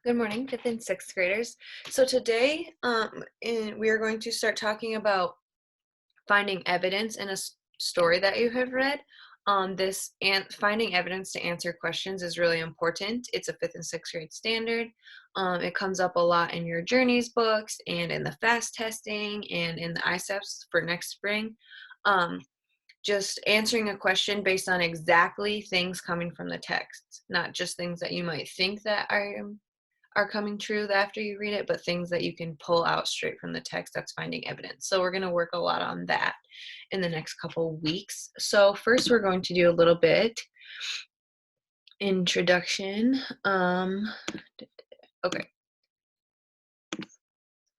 Good morning, fifth and sixth graders. So today, we are going to start talking about finding evidence in a story that you have read. This and finding evidence to answer questions is really important. It's a fifth and sixth grade standard. It comes up a lot in your journeys books and in the FAST testing and in the ISEPs for next spring. Um, just answering a question based on exactly things coming from the text, not just things that you might think that are coming true after you read it, but things that you can pull out straight from the text. That's finding evidence. So we're going to work a lot on that in the next couple weeks. So first we're going to do a little bit introduction. Okay.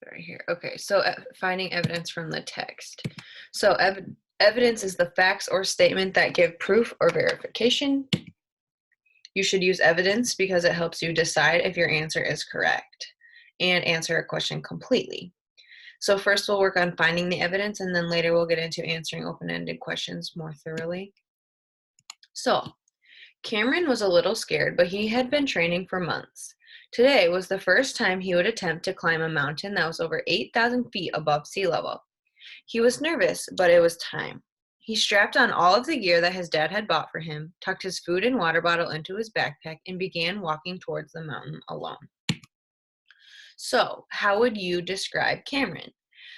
Right here. Okay, so finding evidence from the text. So evidence is the facts or statement that give proof or verification. You should use evidence because it helps you decide if your answer is correct and answer a question completely. So first we'll work on finding the evidence, and then later we'll get into answering open-ended questions more thoroughly. So Cameron was a little scared, but he had been training for months. Today was the first time he would attempt to climb a mountain that was over 8,000 feet above sea level. He was nervous, but it was time. He strapped on all of the gear that his dad had bought for him, tucked his food and water bottle into his backpack, and began walking towards the mountain alone. So, how would you describe Cameron?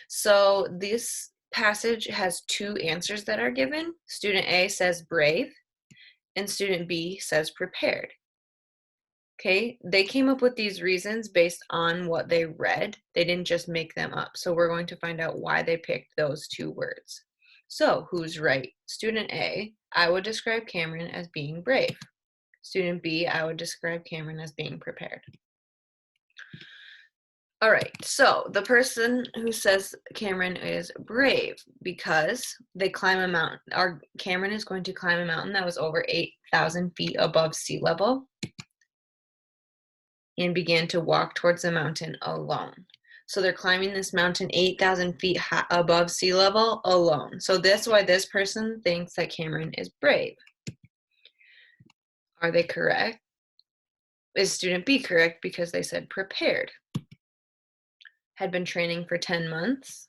So, this passage has two answers that are given. Student A says brave, and student B says prepared. Okay, they came up with these reasons based on what they read. They didn't just make them up. So we're going to find out why they picked those two words. So who's right? Student A, I would describe Cameron as being brave. Student B, I would describe Cameron as being prepared. All right, so the person who says Cameron is brave because they climb a mountain, or Cameron is going to climb a mountain that was over 8,000 feet above sea level, and began to walk towards the mountain alone. So they're climbing this mountain 8,000 feet above sea level alone. So that's why this person thinks that Cameron is brave. Are they correct? Is student B correct because they said prepared? Had been training for 10 months,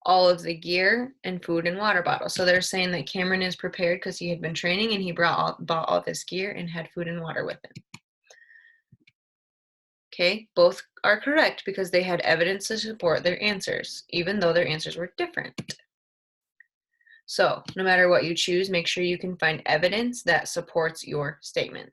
all of the gear and food and water bottle. So they're saying that Cameron is prepared because he had been training and he bought all this gear and had food and water with him. Okay, both are correct because they had evidence to support their answers, even though their answers were different. So, no matter what you choose, make sure you can find evidence that supports your statement.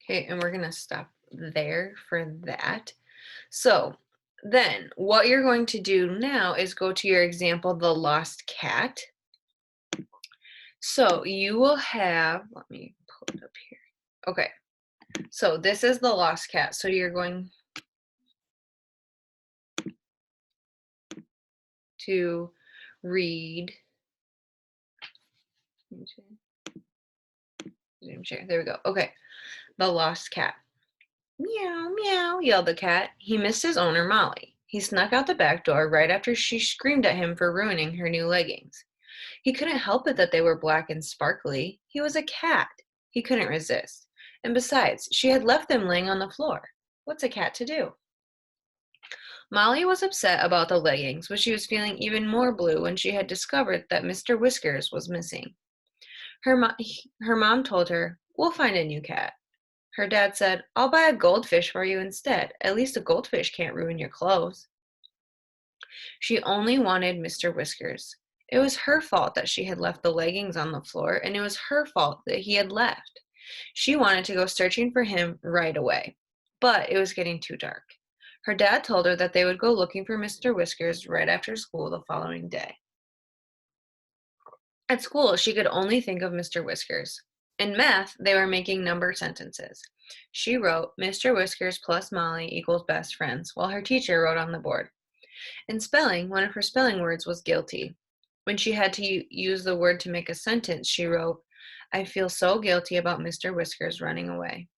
Okay, and we're going to stop there for that. So, then what you're going to do now is go to your example, the lost cat. So, you will have, let me pull it up here. Okay, so this is the lost cat. So, you're going to read. Zoom share. There we go. Okay. The lost cat. Meow, meow, yelled the cat. He missed his owner, Molly. He snuck out the back door right after she screamed at him for ruining her new leggings. He couldn't help it that they were black and sparkly. He was a cat. He couldn't resist. And besides, she had left them laying on the floor. What's a cat to do? Molly was upset about the leggings, but she was feeling even more blue when she had discovered that Mr. Whiskers was missing. Her mom told her, "We'll find a new cat." Her dad said, "I'll buy a goldfish for you instead. At least a goldfish can't ruin your clothes." She only wanted Mr. Whiskers. It was her fault that she had left the leggings on the floor, and it was her fault that he had left. She wanted to go searching for him right away, but it was getting too dark. Her dad told her that they would go looking for Mr. Whiskers right after school the following day. At school, she could only think of Mr. Whiskers. In math, they were making number sentences. She wrote, "Mr. Whiskers plus Molly equals best friends," while her teacher wrote on the board. In spelling, one of her spelling words was guilty. When she had to use the word to make a sentence, she wrote, "I feel so guilty about Mr. Whiskers running away."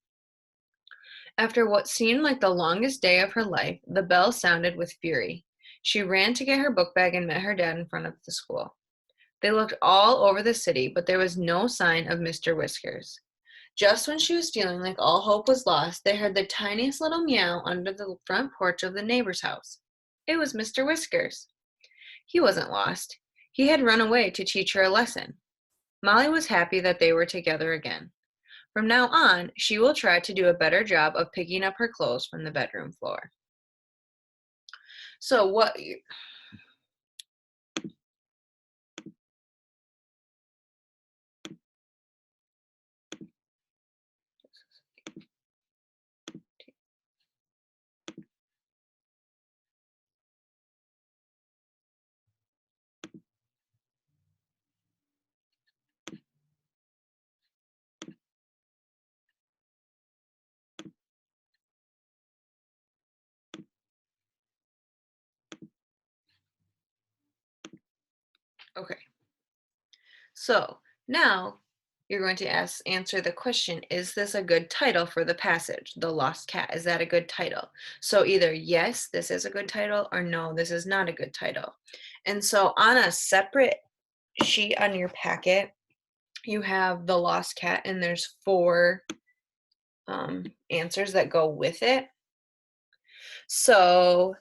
After what seemed like the longest day of her life, the bell sounded with fury. She ran to get her book bag and met her dad in front of the school. They looked all over the city, but there was no sign of Mr. Whiskers. Just when she was feeling like all hope was lost, they heard the tiniest little meow under the front porch of the neighbor's house. It was Mr. Whiskers. He wasn't lost. He had run away to teach her a lesson. Molly was happy that they were together again. From now on, she will try to do a better job of picking up her clothes from the bedroom floor. So what Okay. So now you're going to answer the question, is this a good title for the passage, The Lost Cat? Is that a good title? So either yes, this is a good title, or no, this is not a good title. And so on a separate sheet on your packet, you have The Lost Cat, and there's 4 answers that go with it. So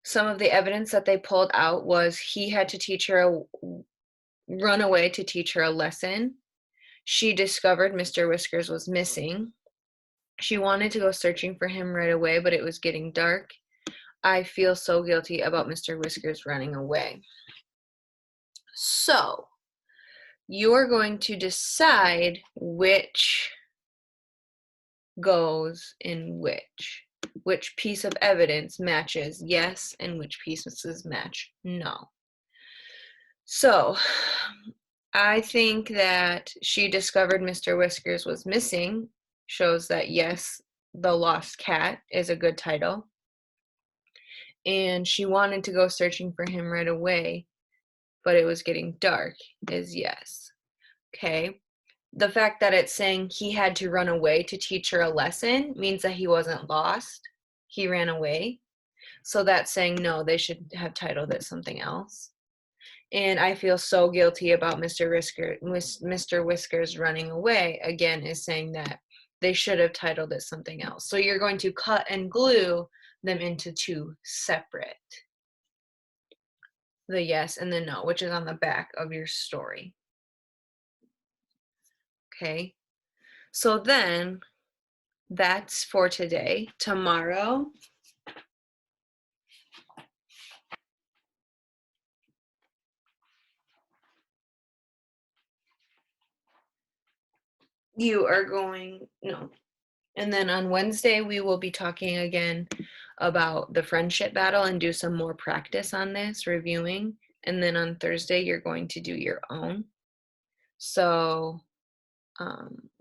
some of the evidence that they pulled out was he had to run away to teach her a lesson. She discovered Mr. Whiskers was missing. She wanted to go searching for him right away, but it was getting dark. I feel so guilty about Mr. Whiskers running away. So, you're going to decide which goes in which piece of evidence matches yes and which pieces match no. So, I think that she discovered Mr. Whiskers was missing shows that yes, The Lost Cat is a good title. And she wanted to go searching for him right away, but it was getting dark is yes. Okay. The fact that it's saying he had to run away to teach her a lesson means that he wasn't lost. He ran away. So that's saying no, they should have titled it something else. And I feel so guilty about Mr. Whiskers running away, again, is saying that they should have titled it something else. So you're going to cut and glue them into 2 separate. The yes and the no, which is on the back of your story. Okay. So then that's for today. Tomorrow, you are going, no. And then on Wednesday, we will be talking again about the friendship battle and do some more practice on this, reviewing. And then on Thursday, you're going to do your own. So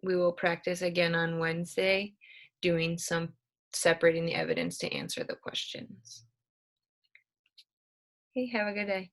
we will practice again on Wednesday, doing some separating the evidence to answer the questions. Hey, have a good day.